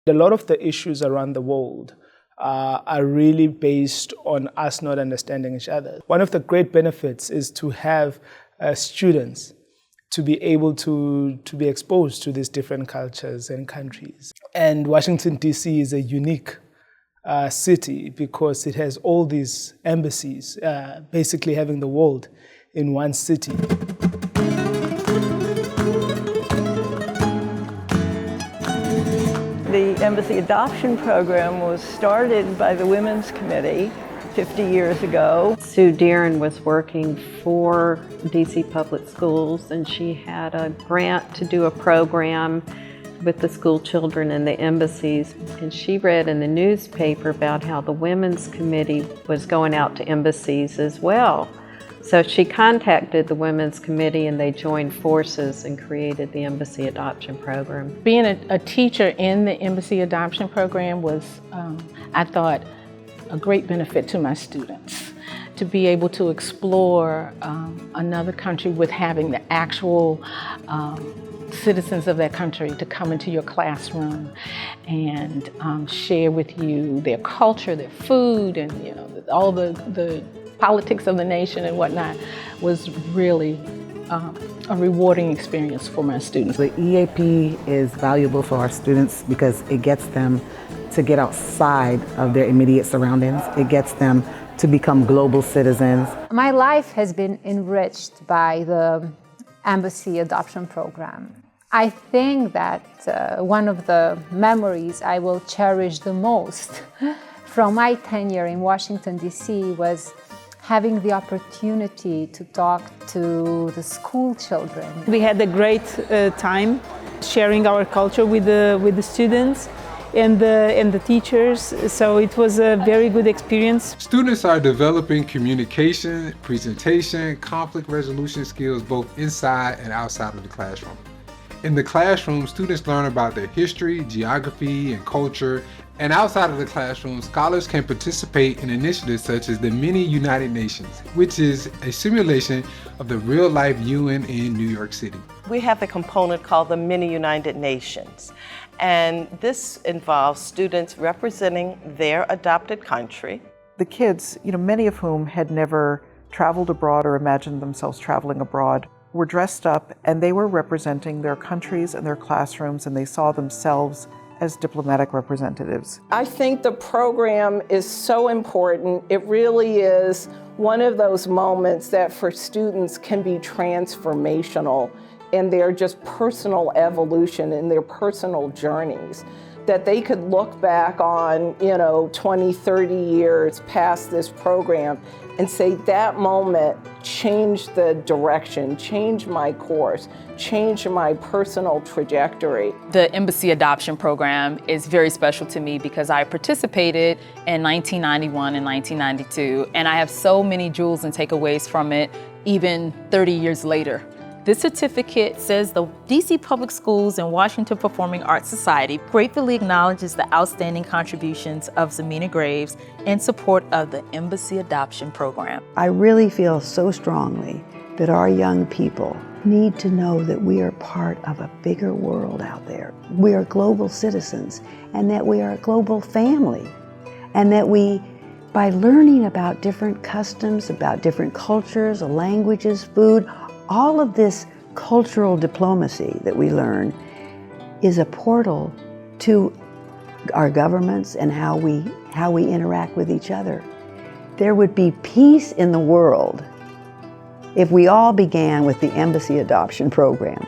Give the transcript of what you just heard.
A lot of the issues around the world are really based on us not understanding each other. One of the great benefits is to have students to be able to be exposed to these different cultures and countries. And Washington, D.C. is a unique city because it has all these embassies, basically having the world in one city. The Embassy Adoption Program was started by the Women's Committee 50 years ago. Sue Deeren was working for DC Public Schools, and she had a grant to do a program with the school children and the embassies. And she read in the newspaper about how the Women's Committee was going out to embassies as well. So she contacted the Women's Committee and they joined forces and created the Embassy Adoption Program. Being a teacher in the Embassy Adoption Program was, I thought, a great benefit to my students. To be able to explore another country with having the actual citizens of that country to come into your classroom and share with you their culture, their food, and all the politics of the nation and whatnot was really a rewarding experience for my students. The EAP is valuable for our students because it gets them to get outside of their immediate surroundings. It gets them to become global citizens. My life has been enriched by the Embassy Adoption Program. I think that one of the memories I will cherish the most from my tenure in Washington, D.C. was having the opportunity to talk to the school children. We had a great time sharing our culture with the students and the teachers, so it was a very good experience. Students are developing communication, presentation, conflict resolution skills both inside and outside of the classroom. In the classroom, students learn about their history, geography, and culture. And outside of the classroom, scholars can participate in initiatives such as the Mini United Nations, which is a simulation of the real-life UN in New York City. We have a component called the Mini United Nations, and this involves students representing their adopted country. The kids, many of whom had never traveled abroad or imagined themselves traveling abroad, were dressed up and they were representing their countries and their classrooms, and they saw themselves as diplomatic representatives. I think the program is so important. It really is one of those moments that for students can be transformational in their just personal evolution, in their personal journeys, that they could look back on, 20, 30 years past this program and say that moment changed the direction, changed my course, changed my personal trajectory. The Embassy Adoption Program is very special to me because I participated in 1991 and 1992, and I have so many jewels and takeaways from it even 30 years later. This certificate says the DC Public Schools and Washington Performing Arts Society gratefully acknowledges the outstanding contributions of Zamina Graves in support of the Embassy Adoption Program. I really feel so strongly that our young people need to know that we are part of a bigger world out there. We are global citizens, and that we are a global family, and that we, by learning about different customs, about different cultures, languages, food, all of this cultural diplomacy that we learn is a portal to our governments and how we interact with each other. There would be peace in the world if we all began with the Embassy Adoption Program.